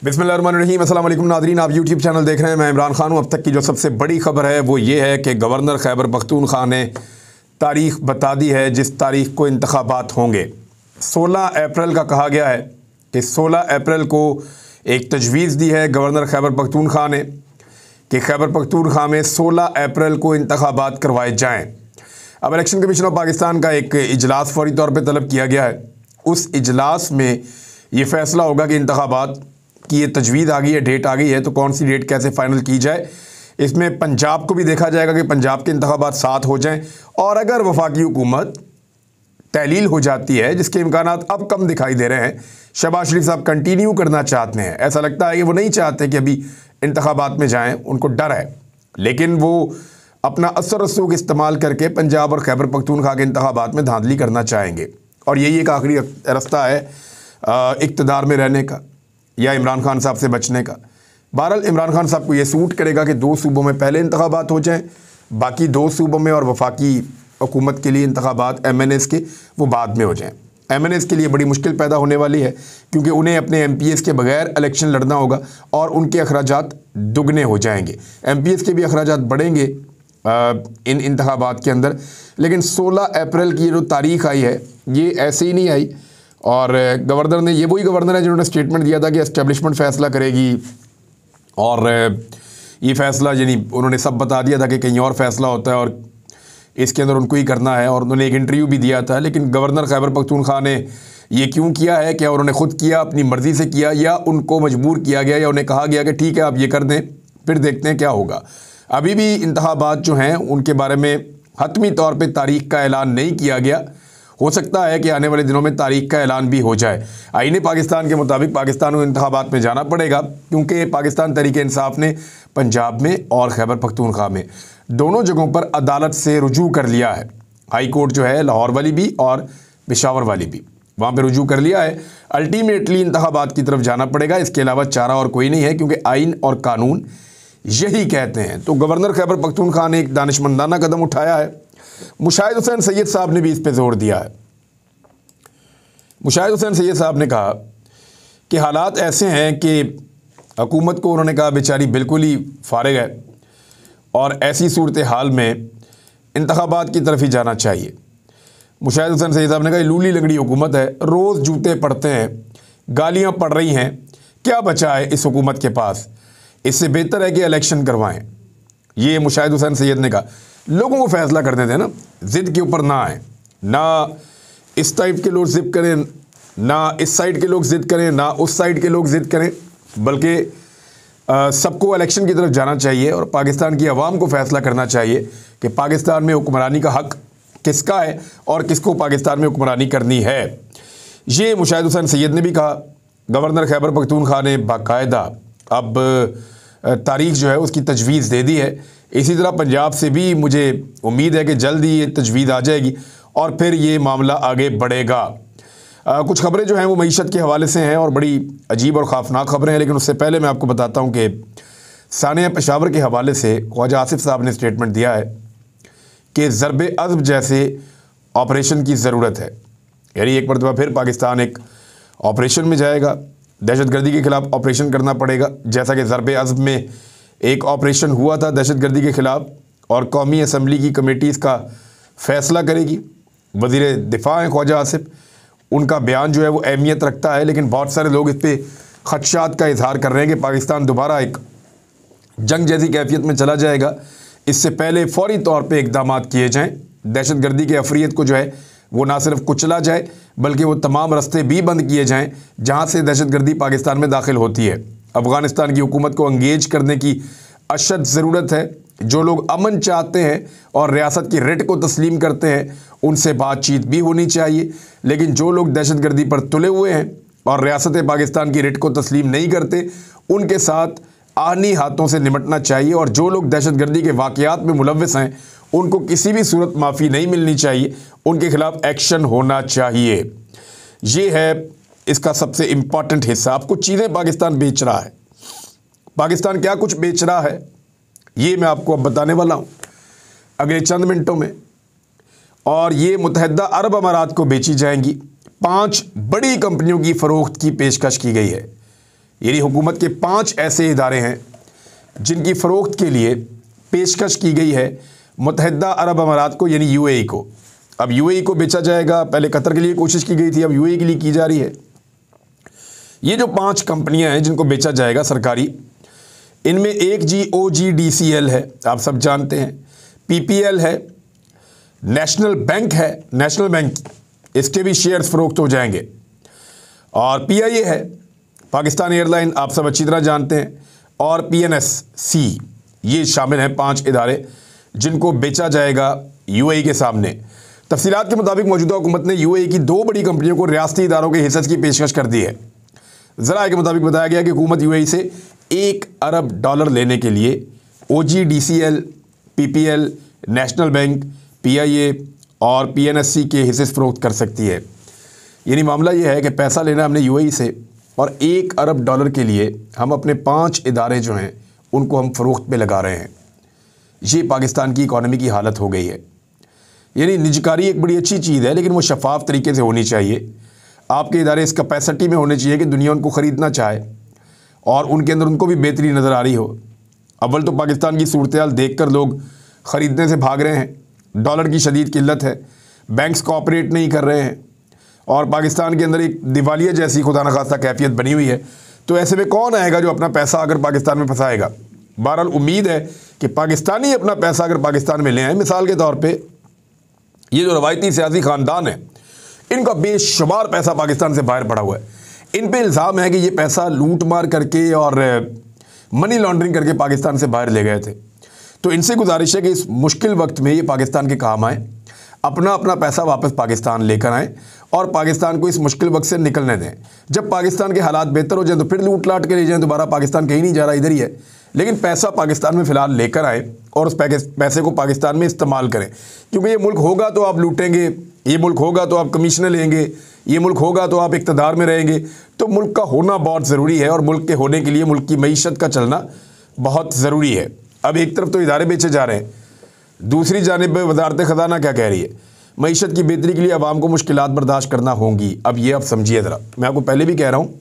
बिस्मिल्लाहिर्रहमानिर्रहीम। अस्सलाम वालेकुम नाज़रीन, आप यूट्यूब चैनल देख रहे हैं। मैं इमरान खान हूँ। अब तक की जो सबसे बड़ी खबर है वो ये है कि गवर्नर खैबर पख्तूनख्वा ने तारीख़ बता दी है जिस तारीख़ को इंतखाबात होंगे। 16 अप्रैल का कहा गया है कि 16 अप्रैल को एक तजवीज़ दी है गवर्नर खैबर पख्तूनख्वा ने कि खैबर पख्तूनख्वा में 16 अप्रैल को इंतखाबात करवाए जाएँ। अब इलेक्शन कमीशन ऑफ पाकिस्तान का एक इजलास फौरी तौर पर तलब किया गया है। उस इजलास में ये फ़ैसला होगा कि इंतखाबात की ये तजवीज़ आ गई है, डेट आ गई है, तो कौन सी डेट कैसे फ़ाइनल की जाए। इसमें पंजाब को भी देखा जाएगा कि पंजाब के इंतखाबात साथ हो जाएं, और अगर वफाकी हुकूमत तहलील हो जाती है, जिसके इम्कानात अब कम दिखाई दे रहे हैं, शहबाज शरीफ साहब कंटिन्यू करना चाहते हैं। ऐसा लगता है कि वो नहीं चाहते कि अभी इंतखाबात में जाएँ, उनको डर है, लेकिन वो अपना असर रसूख इस्तेमाल करके पंजाब और खैबर पख्तूनख्वा के इंतखाबात में धांधली करना चाहेंगे। और यही एक आखिरी रास्ता है इक़्तिदार में रहने का या इमरान खान साहब से बचने का। बहरहाल इमरान खान साहब को ये सूट करेगा कि 2 सूबों में पहले इंतखाबात हो जाएं, बाकी 2 सूबों में और वफाकी हुकूमत के लिए इंतखाबात MNAs के वो बाद में हो जाएं। MNAs के लिए बड़ी मुश्किल पैदा होने वाली है, क्योंकि उन्हें अपने MPs के बगैर इलेक्शन लड़ना होगा और उनके अखराजात दुगने हो जाएंगे। MPs के भी अखराजात बढ़ेंगे इन इंतखाबात के अंदर। लेकिन 16 अप्रैल की जो तारीख़ आई है ये ऐसे ही नहीं आई, और गवर्नर ने, ये वही गवर्नर है जिन्होंने स्टेटमेंट दिया था कि एस्टेब्लिशमेंट फ़ैसला करेगी, और ये फ़ैसला यानी उन्होंने सब बता दिया था कि कहीं और फ़ैसला होता है और इसके अंदर उनको ही करना है, और उन्होंने एक इंटरव्यू भी दिया था। लेकिन गवर्नर खैबर पख्तूनख्वा ने ये क्यों किया है? क्या उन्होंने ख़ुद किया, अपनी मर्ज़ी से किया, या उनको मजबूर किया गया, या उन्हें कहा गया कि ठीक है आप ये कर दें, फिर देखते हैं क्या होगा। अभी भी इंतखाबात जो हैं उनके बारे में हतमी तौर पर तारीख़ का ऐलान नहीं किया गया। हो सकता है कि आने वाले दिनों में तारीख़ का ऐलान भी हो जाए। आईने पाकिस्तान के मुताबिक पाकिस्तान को इंतखाबात में जाना पड़ेगा, क्योंकि पाकिस्तान तहरीक इंसाफ ने पंजाब में और खैबर पख्तूनख्वा में दोनों जगहों पर अदालत से रुजू कर लिया है। हाई कोर्ट जो है लाहौर वाली भी और पेशावर वाली भी, वहाँ पर रुजू कर लिया है। अल्टीमेटली इंतखाबात की तरफ जाना पड़ेगा, इसके अलावा चारा और कोई नहीं है, क्योंकि आइन और कानून यही कहते हैं। तो गवर्नर खैबर पख्तूनख्वा ने एक दानिशमंदाना कदम उठाया है। मुशाहिद हुसैन सैयद साहब ने भी इस पे जोर दिया है। मुशाहिद हुसैन सैयद साहब ने कहा कि हालात ऐसे हैं कि हुकूमत को, उन्होंने कहा, बेचारी बिल्कुल ही फारिग है, और ऐसी सूरत हाल में इंतखाबात की तरफ ही जाना चाहिए। मुशाहिद हुसैन सैयद साहब ने कहा लूली लंगड़ी हुकूमत है, रोज़ जूते पड़ते हैं, गालियाँ पड़ रही हैं, क्या बचा है इस हुकूमत के पास? इससे बेहतर है कि इलेक्शन करवाएं। ये मुशाहिद हुसैन सैयद ने कहा। लोगों को फैसला करने दें ना, ज़िद के ऊपर ना आए, ना इस टाइप के लोग ज़िद करें, ना इस साइड के लोग ज़िद करें, ना उस साइड के लोग ज़िद करें, बल्कि सबको इलेक्शन की तरफ जाना चाहिए और पाकिस्तान की आवाम को फ़ैसला करना चाहिए कि पाकिस्तान में हुक्मरानी का हक़ किसका है और किसको पाकिस्तान में हुक्मरानी करनी है। ये मुशाहिद हुसैन सैयद ने भी कहा। गवर्नर खैबर पख्तूनख्वा ने बाकायदा अब तारीख़ जो है उसकी तजवीज़ दे दी है। इसी तरह पंजाब से भी मुझे उम्मीद है कि जल्द ही ये तजवीज़ आ जाएगी और फिर ये मामला आगे बढ़ेगा। कुछ खबरें जो हैं वो मईशत के हवाले से हैं और बड़ी अजीब और ख़ौफनाक खबरें हैं, लेकिन उससे पहले मैं आपको बताता हूँ कि सानिया पेशावर के हवाले से ख्वाजा आसिफ साहब ने स्टेटमेंट दिया है कि ज़रबे अज़्ब जैसे ऑपरेशन की ज़रूरत है। यानी एक मरतबा फिर पाकिस्तान एक ऑपरेशन में जाएगा, दहशतगर्दी के ख़िलाफ़ ऑपरेशन करना पड़ेगा, जैसा कि ज़रबे अज़्ब में एक ऑपरेशन हुआ था दहशतगर्दी के ख़िलाफ़, और कौमी असम्बली की कमेटी इसका फ़ैसला करेगी। वज़ीर दिफ़ा हैं ख्वाजा आसिफ, उनका बयान जो है वो अहमियत रखता है, लेकिन बहुत सारे लोग इस पर ख़दशात का इज़हार कर रहे हैं कि पाकिस्तान दोबारा एक जंग जैसी कैफियत में चला जाएगा। इससे पहले फ़ौरी तौर पर इक़दाम किए जाएँ, दहशतगर्दी के अफरियत को जो है वो ना सिर्फ कुचला जाए, बल्कि वो तमाम रास्ते भी बंद किए जाएँ जहाँ से दहशतगर्दी पाकिस्तान में दाखिल होती है। अफ़गानिस्तान की हुकूमत को एंगेज करने की अशद ज़रूरत है। जो लोग अमन चाहते हैं और रियासत की रिट को तस्लीम करते हैं, उनसे बातचीत भी होनी चाहिए, लेकिन जो लोग दहशतगर्दी पर तुले हुए हैं और रियासत पाकिस्तान की रिट को तस्लीम नहीं करते, उनके साथ आनी हाथों से निपटना चाहिए। और जो लोग दहशतगर्दी के वाक़यात में मुलव्वस हैं, उनको किसी भी सूरत माफ़ी नहीं मिलनी चाहिए, उनके ख़िलाफ़ एक्शन होना चाहिए। ये है इसका सबसे इम्पॉर्टेंट हिस्सा। अब कुछ चीज़ें पाकिस्तान बेच रहा है। पाकिस्तान क्या कुछ बेच रहा है ये मैं आपको अब बताने वाला हूँ अगले चंद मिनटों में, और ये मुत्तहिदा अरब अमारात को बेची जाएंगी। 5 बड़ी कंपनियों की फ़रोख्त की पेशकश की गई है। यानी हुकूमत के 5 ऐसे इदारे हैं जिनकी फ़रोख्त के लिए पेशकश की गई है मुत्तहिदा अरब अमारात को, यानी यूएई को। अब यूएई को बेचा जाएगा। पहले कतर के लिए कोशिश की गई थी, अब यूएई के लिए की जा रही है। ये जो 5 कंपनियां हैं जिनको बेचा जाएगा सरकारी, इनमें एक OGDCL है, आप सब जानते हैं, PPL है, नेशनल बैंक है, नेशनल बैंक इसके भी शेयर्स फ़रोख्त हो जाएंगे, और PIA है, पाकिस्तान एयरलाइन, आप सब अच्छी तरह जानते हैं, और PNSC। ये शामिल हैं 5 इदारे जिनको बेचा जाएगा यूएई के सामने। तफसीलात के मुताबिक मौजूदा हुकूमत ने यूएई की 2 बड़ी कंपनियों को रियासती इदारों के हिस्से की पेशकश कर दी है। ज़राए के मुताबिक बताया गया कि हुकूमत यूएई से $1 अरब लेने के लिए OGDCL, PPL, national bank, PIA और PNSC के हिस्से फ़रोख्त कर सकती है। यानी मामला यह है कि पैसा लेना हमने यूएई से, और $1 अरब के लिए हम अपने 5 इदारे जो हैं उनको हम फ़रोख्त पे लगा रहे हैं। ये पाकिस्तान की इकॉनमी की हालत हो गई है। यानी निजकारी एक बड़ी अच्छी चीज़ है, लेकिन वो शफाफ तरीके से होनी चाहिए। आपके इदारे इस कैपेसिटी में होने चाहिए कि दुनिया उनको ख़रीदना चाहे और उनके अंदर उनको भी बेहतरी नज़र आ रही हो। अव्वल तो पाकिस्तान की सूरत हाल देख कर लोग ख़रीदने से भाग रहे हैं। डॉलर की शदीद किल्लत है, बैंक्स कोऑपरेट नहीं कर रहे हैं, और पाकिस्तान के अंदर एक दिवालिया जैसी खुदा न खास्ता कैफियत बनी हुई है। तो ऐसे में कौन आएगा जो अपना पैसा अगर पाकिस्तान में फंसाएगा? बहरहाल उम्मीद है कि पाकिस्तानी अपना पैसा अगर पाकिस्तान में ले आए। मिसाल के तौर पे ये जो रवायती सियासी ख़ानदान है, इनका बेशुमार पैसा पाकिस्तान से बाहर पड़ा हुआ है। इन पे इल्ज़ाम है कि ये पैसा लूट मार करके और मनी लॉन्ड्रिंग करके पाकिस्तान से बाहर ले गए थे। तो इनसे गुजारिश है कि इस मुश्किल वक्त में ये पाकिस्तान के काम आए, अपना पैसा वापस पाकिस्तान लेकर आएँ और पाकिस्तान को इस मुश्किल वक्त से निकलने दें। जब पाकिस्तान के हालात बेहतर हो जाए तो फिर लूट लाट के ले जाएँ। दोबारा पाकिस्तान कहीं नहीं जा रहा, इधर ही है। लेकिन पैसा पाकिस्तान में फ़िलहाल लेकर आए और उस पैसे को पाकिस्तान में इस्तेमाल करें, क्योंकि ये मुल्क होगा तो आप लूटेंगे, ये मुल्क होगा तो आप कमीशनें लेंगे, ये मुल्क होगा तो आप इक़्तिदार में रहेंगे। तो मुल्क का होना बहुत ज़रूरी है, और मुल्क के होने के लिए मुल्क की मईशत का चलना बहुत ज़रूरी है। अब एक तरफ तो इदारे बेचे जा रहे हैं, दूसरी जानिब वज़ारत ख़ज़ाना क्या कह रही है? मईशत की बेहतरी के लिए आवाम को मुश्किलात बर्दाश्त करना होंगी। अब ये आप समझिए ज़रा, मैं आपको पहले भी कह रहा हूँ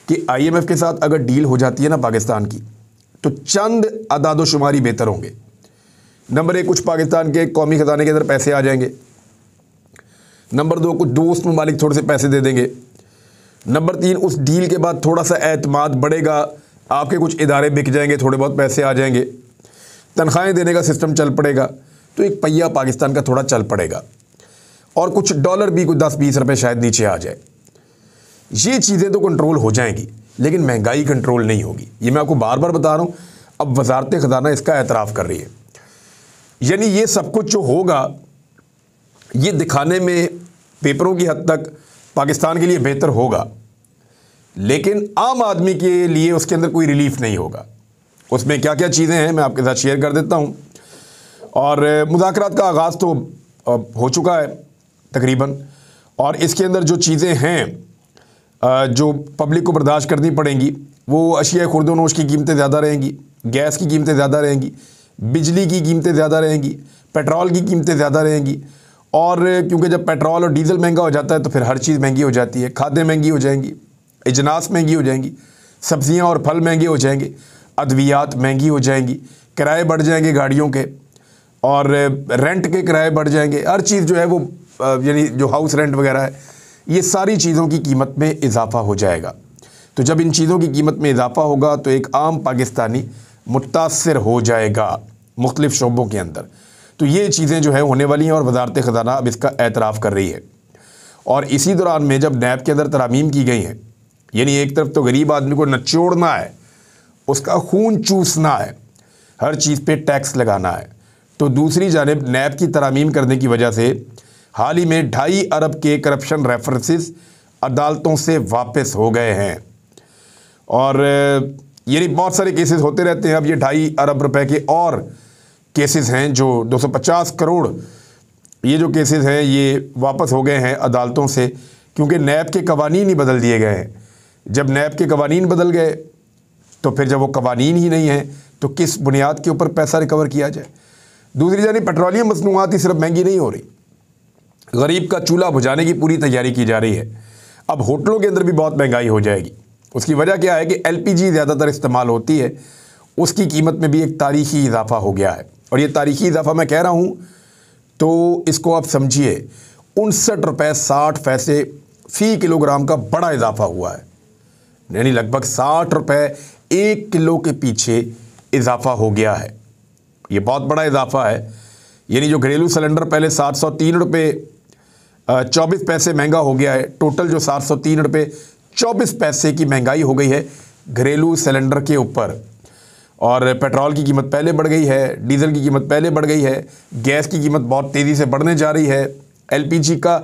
कि IMF के साथ अगर डील हो जाती है ना पाकिस्तान की, तो चंद अदाद शुमारी बेहतर होंगे। नंबर 1, कुछ पाकिस्तान के कौमी ख़जाने के अंदर पैसे आ जाएंगे। नंबर 2, कुछ दोस्त ममालिक थोड़े से पैसे दे देंगे। नंबर 3, उस डील के बाद थोड़ा सा एतमाद बढ़ेगा, आपके कुछ इदारे बिक जाएंगे, थोड़े बहुत पैसे आ जाएंगे, तनख्वाहें देने का सिस्टम चल पड़ेगा, तो एक पहिया पाकिस्तान का थोड़ा चल पड़ेगा, और कुछ डॉलर भी कुछ 10-20 रुपये शायद नीचे आ जाए। ये चीज़ें तो कंट्रोल हो जाएंगी, लेकिन महंगाई कंट्रोल नहीं होगी। ये मैं आपको बार बार बता रहा हूँ। अब वज़ारत ख़ज़ाना इसका एतराफ़ कर रही है। यानी ये सब कुछ जो होगा, ये दिखाने में पेपरों की हद तक पाकिस्तान के लिए बेहतर होगा, लेकिन आम आदमी के लिए उसके अंदर कोई रिलीफ नहीं होगा। उसमें क्या क्या चीज़ें हैं मैं आपके साथ शेयर कर देता हूँ। और मुज़ाकरात का आगाज़ तो हो चुका है तकरीबन, और इसके अंदर जो चीज़ें हैं जो पब्लिक को बर्दाश्त करनी पड़ेंगी, वो अशिया खुर्दोनोश की कीमतें ज़्यादा रहेंगी, गैस की कीमतें ज़्यादा रहेंगी, बिजली की कीमतें ज़्यादा रहेंगी, पेट्रोल की कीमतें ज़्यादा रहेंगी। और क्योंकि जब पेट्रोल और डीज़ल महंगा हो जाता है तो फिर हर चीज़ महंगी हो जाती है। खादें महंगी हो जाएंगी, इजनास महंगी हो जाएंगी, सब्ज़ियाँ और फल महंगे हो जाएंगे, अद्वियात महंगी हो जाएंगी, किराए बढ़ जाएंगे गाड़ियों के, और रेंट के किराए बढ़ जाएंगे। हर चीज़ जो है वो यानी जो हाउस रेंट वगैरह है, ये सारी चीज़ों की कीमत में इजाफ़ा हो जाएगा। तो जब इन चीज़ों की कीमत में इजाफ़ा होगा तो एक आम पाकिस्तानी मुतासर हो जाएगा मुख्तलिफ़ शोबों के अंदर। तो ये चीज़ें जो है होने वाली हैं, और वज़ारत ख़ज़ाना अब इसका एतराफ़ कर रही है। और इसी दौरान में जब नैब के अंदर तरामीम की गई हैं, यानी एक तरफ तो गरीब आदमी को नचोड़ना है, उसका खून चूसना है, हर चीज़ पे टैक्स लगाना है, तो दूसरी जानिब नैब की तरामीम करने की वजह से हाल ही में 2.5 अरब के करप्शन रेफरेंसेस अदालतों से वापस हो गए हैं। और यानी बहुत सारे केसेस होते रहते हैं। अब ये 2.5 अरब रुपए के और केसेस हैं जो 250 करोड़ ये जो केसेस हैं ये वापस हो गए हैं अदालतों से, क्योंकि नैब के कवानीन ही बदल दिए गए हैं। जब नैब के कवानीन बदल गए तो फिर जब वो कवानीन ही नहीं हैं तो किस बुनियाद के ऊपर पैसा रिकवर किया जाए। दूसरी जानी पेट्रोलियम मसनूआत ही सिर्फ महंगी नहीं हो रही, गरीब का चूल्हा बुझाने की पूरी तैयारी की जा रही है। अब होटलों के अंदर भी बहुत महंगाई हो जाएगी। उसकी वजह क्या है कि एलपीजी ज़्यादातर इस्तेमाल होती है, उसकी कीमत में भी एक तारीखी इजाफा हो गया है। और ये तारीखी इजाफा मैं कह रहा हूँ तो इसको आप समझिए, 59 रुपये 60 पैसे फ़ी किलोग्राम का बड़ा इजाफा हुआ है, यानी लगभग 60 रुपये 1 किलो के पीछे इजाफा हो गया है। ये बहुत बड़ा इजाफा है। यानी जो घरेलू सिलेंडर पहले 703 रुपये 24 पैसे महंगा हो गया है, टोटल जो 703 रुपये 24 पैसे की महंगाई हो गई है घरेलू सिलेंडर के ऊपर। और पेट्रोल की कीमत पहले बढ़ गई है, डीजल की कीमत पहले बढ़ गई है, गैस की कीमत बहुत तेज़ी से बढ़ने जा रही है, एलपीजी का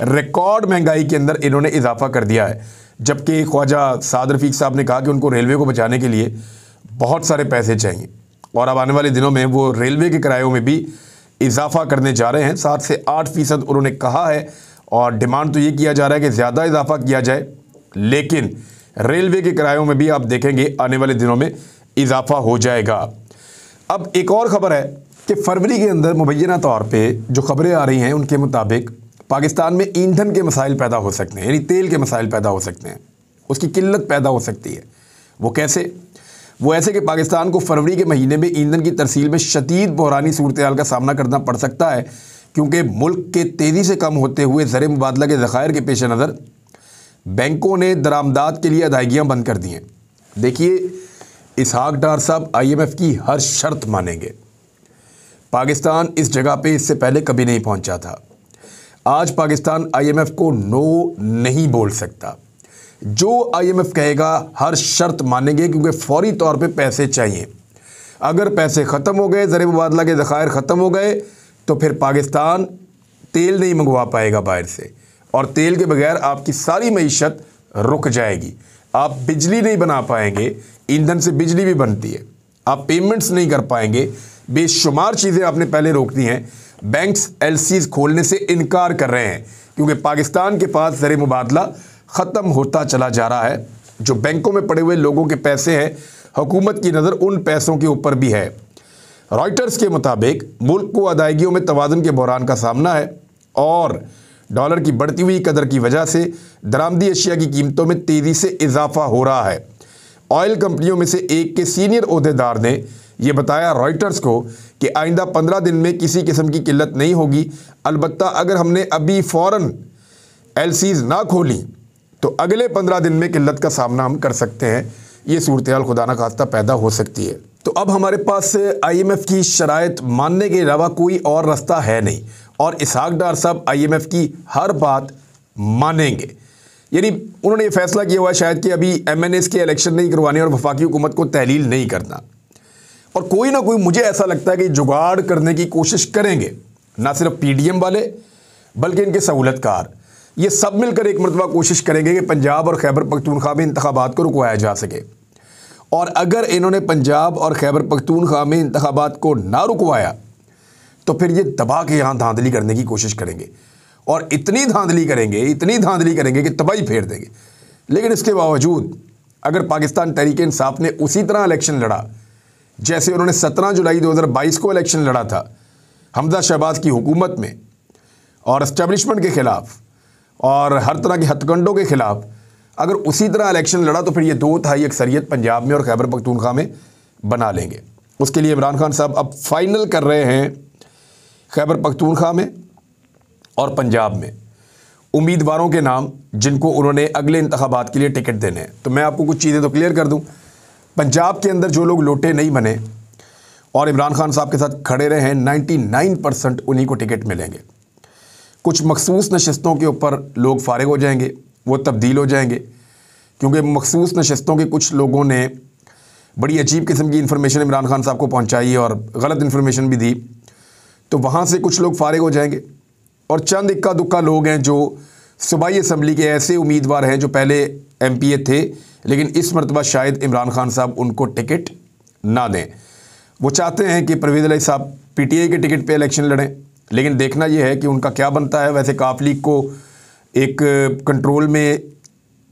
रिकॉर्ड महंगाई के अंदर इन्होंने इजाफा कर दिया है। जबकि ख्वाजा साद रफ़ीक साहब ने कहा कि उनको रेलवे को बचाने के लिए बहुत सारे पैसे चाहिए और अब आने वाले दिनों में वो रेलवे के किरायों में भी इजाफा करने जा रहे हैं। 7 से 8% उन्होंने कहा है और डिमांड तो ये किया जा रहा है कि ज़्यादा इजाफा किया जाए, लेकिन रेलवे के किरायों में भी आप देखेंगे आने वाले दिनों में इजाफा हो जाएगा। अब एक और ख़बर है कि फरवरी के अंदर मुबैना तौर पे जो खबरें आ रही हैं उनके मुताबिक पाकिस्तान में ईंधन के मसाइल पैदा हो सकते हैं, यानी तेल के मसाइल पैदा हो सकते हैं, उसकी किल्लत पैदा हो सकती है। वो कैसे? वो ऐसे कि पाकिस्तान को फरवरी के महीने में ईंधन की तरसील में शदीद बहरानी सूरत हाल का सामना करना पड़ सकता है, क्योंकि मुल्क के तेज़ी से कम होते हुए ज़र मुबादला के ज़खायर के पेश नज़र बैंकों ने दरामदात के लिए अदायगियाँ बंद कर दी हैं। देखिए, इसहाक डार साहब IMF की हर शर्त मानेंगे। पाकिस्तान इस जगह पे इससे पहले कभी नहीं पहुंचा था। आज पाकिस्तान IMF को नो नहीं बोल सकता। जो IMF कहेगा हर शर्त मानेंगे, क्योंकि फौरी तौर पे पैसे चाहिए। अगर पैसे ख़त्म हो गए, ज़र मुबादला के ज़खायर ख़त्म हो गए, तो फिर पाकिस्तान तेल नहीं मंगवा पाएगा बाहर से, और तेल के बगैर आपकी सारी मईशत रुक जाएगी। आप बिजली नहीं बना पाएंगे, ईंधन से बिजली भी बनती है, आप पेमेंट्स नहीं कर पाएंगे, बेशुमार चीज़ें आपने पहले रोक दी हैं। बैंक्स LCs खोलने से इनकार कर रहे हैं, क्योंकि पाकिस्तान के पास ज़र मुबादला ख़त्म होता चला जा रहा है। जो बैंकों में पड़े हुए लोगों के पैसे हैं, हुकूमत की नज़र उन पैसों के ऊपर भी है। रॉयटर्स के मुताबिक मुल्क को अदायगियों में तवाज़ुन के बहरान का सामना है और डॉलर की बढ़ती हुई कदर की वजह से दरामदी अशिया की कीमतों में तेज़ी से इजाफा हो रहा है। ऑयल कंपनियों में से एक के सीनियर ओहदेदार ने यह बताया रॉयटर्स को कि आइंदा 15 दिन में किसी किस्म की किल्लत नहीं होगी, अलबत्ता अगर हमने अभी फ़ौरन LCs ना खोली तो अगले 15 दिन में किल्लत का सामना हम कर सकते हैं। ये सूरत हाल खुदा न खास्ता पैदा हो सकती है। तो अब हमारे पास IMF की शराइत मानने के अलावा कोई और रास्ता है नहीं, और इसहाक डार साहब IMF की हर बात मानेंगे। यानी उन्होंने ये फैसला किया हुआ है शायद कि अभी MNAs के इलेक्शन नहीं करवाने और वफाकी हुकूमत को तहलील नहीं करना, और कोई ना कोई मुझे ऐसा लगता है कि जुगाड़ करने की कोशिश करेंगे। ना सिर्फ PDM वाले बल्कि इनके सहूलतकार, ये सब मिलकर एक मरतबा कोशिश करेंगे कि पंजाब और खैबर पख्तूनख्वा में इंतखाबात को रुकवाया जा सके। और अगर इन्होंने पंजाब और खैबर पख्तूनख्वा में इंतखाबात को ना रुकवाया तो फिर ये दबा के यहाँ धांधली करने की कोशिश करेंगे, और इतनी धांधली करेंगे कि तबाही फेर देंगे। लेकिन इसके बावजूद अगर पाकिस्तान तहरीक इंसाफ ने उसी तरह इलेक्शन लड़ा जैसे उन्होंने 17 जुलाई 2022 को इलेक्शन लड़ा था हमजा शहबाज की हुकूमत में, और एस्टेब्लिशमेंट के ख़िलाफ़ और हर तरह के हथकंडों के ख़िलाफ़ अगर उसी तरह इलेक्शन लड़ा तो फिर ये 2/3 अक्सरियत पंजाब में और खैबर पख्तूनख्वा में बना लेंगे। उसके लिए इमरान खान साहब अब फाइनल कर रहे हैं खैबर पख्तूनख्वा में और पंजाब में उम्मीदवारों के नाम, जिनको उन्होंने अगले इंतखाबात के लिए टिकट देने हैं। तो मैं आपको कुछ चीज़ें तो क्लियर कर दूं। पंजाब के अंदर जो लोग लोटे नहीं बने और इमरान खान साहब के साथ खड़े रहे हैं, 99% उन्हीं को टिकट मिलेंगे। कुछ मखसूस नशस्तों के ऊपर लोग फारिग हो जाएंगे, वो तब्दील हो जाएंगे, क्योंकि मखसूस नशस्तों के कुछ लोगों ने बड़ी अजीब किस्म की इन्फॉर्मेशन इमरान खान साहब को पहुंचाई और गलत इन्फॉर्मेशन भी दी, तो वहाँ से कुछ लोग फारिग हो जाएंगे। और चंद इक्का दुक्का लोग हैं जो सूबाई असम्बली के ऐसे उम्मीदवार हैं जो पहले MPA थे, लेकिन इस मरतबा शायद इमरान खान साहब उनको टिकट ना दें। वो चाहते हैं कि परवेज़ इलाही साहब PTI के टिकट पे इलेक्शन लड़ें, लेकिन देखना यह है कि उनका क्या बनता है। वैसे काफ लीग को एक कंट्रोल में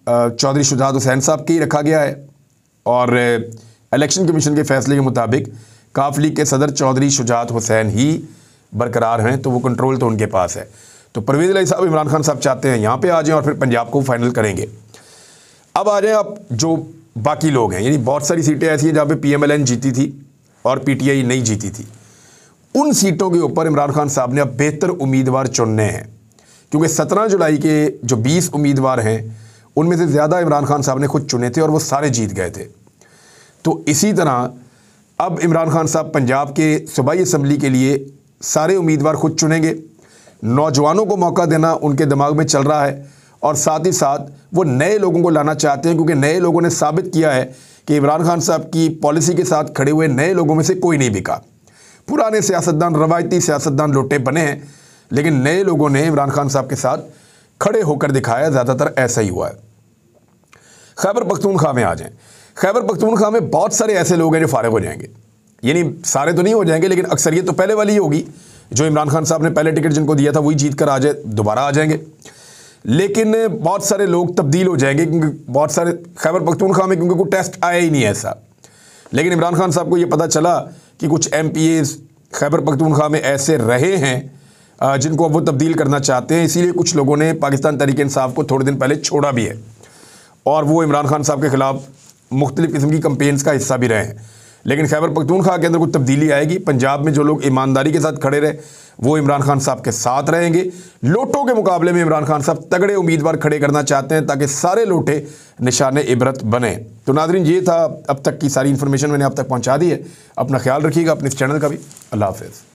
चौधरी शुजात हुसैन साहब के ही रखा गया है, और इलेक्शन कमीशन के फैसले के मुताबिक काफ लीग के सदर चौधरी शुजात हुसैन ही बरकरार हैं, तो वो कंट्रोल तो उनके पास है। तो परवेज़ इलाही साहब इमरान खान साहब चाहते हैं यहाँ पे आ जाएं और फिर पंजाब को फाइनल करेंगे। अब आ जाए आप जो बाकी लोग हैं, यानी बहुत सारी सीटें ऐसी हैं जहाँ पे PMLN जीती थी और PTI नहीं जीती थी। उन सीटों के ऊपर इमरान खान साहब ने अब बेहतर उम्मीदवार चुनने हैं, क्योंकि 17 जुलाई के जो 20 उम्मीदवार हैं उनमें से ज़्यादा इमरान खान साहब ने खुद चुने थे और वो सारे जीत गए थे। तो इसी तरह अब इमरान खान साहब पंजाब के सूबाई असम्बली के लिए सारे उम्मीदवार खुद चुनेंगे। नौजवानों को मौका देना उनके दिमाग में चल रहा है और साथ ही साथ वो नए लोगों को लाना चाहते हैं, क्योंकि नए लोगों ने साबित किया है कि इमरान खान साहब की पॉलिसी के साथ खड़े हुए नए लोगों में से कोई नहीं बिका। पुराने सियासतदान, रवायती सियासतदान लोटे बने हैं, लेकिन नए लोगों ने इमरान खान साहब के साथ खड़े होकर दिखाया। ज़्यादातर ऐसा ही हुआ है। खैबर पख्तूनख्वा में आ जाएं। खैबर पख्तूनख्वा में बहुत सारे ऐसे लोग हैं जो फारिग हो जाएंगे, यानी सारे तो नहीं हो जाएंगे, लेकिन अक्सरियत तो पहले वाली ही होगी। जो इमरान खान साहब ने पहले टिकट जिनको दिया था वही जीत कर आ जाए, दोबारा आ जाएंगे। लेकिन बहुत सारे लोग तब्दील हो जाएंगे, क्योंकि बहुत सारे खैबर पख्तूनख्वा में क्योंकि कोई टेस्ट आया ही नहीं ऐसा। लेकिन इमरान खान साहब को ये पता चला कि कुछ MPAs खैबर पख्तूनख्वा में ऐसे रहे हैं जिनको अब वो तब्दील करना चाहते हैं, इसीलिए कुछ लोगों ने पाकिस्तान तहरीक इंसाफ को थोड़े दिन पहले छोड़ा भी है और वो इमरान खान साहब के ख़िलाफ़ मुख्तलिफ़ किस्म की कंपेन्स का हिस्सा भी रहे हैं। लेकिन खैबर पख्तूनख्वा के अंदर कुछ तब्दीली आएगी। पंजाब में जो लोग ईमानदारी के साथ खड़े रहे वो इमरान खान साहब के साथ रहेंगे। लोटों के मुकाबले में इमरान खान साहब तगड़े उम्मीदवार खड़े करना चाहते हैं ताकि सारे लोटे निशाने इबरत बने। तो नाज़रीन, ये था अब तक की सारी इन्फॉर्मेशन मैंने आप तक पहुँचा दी है। अपना ख्याल रखिएगा, अपने इस चैनल का भी। अल्लाह हाफ़िज़।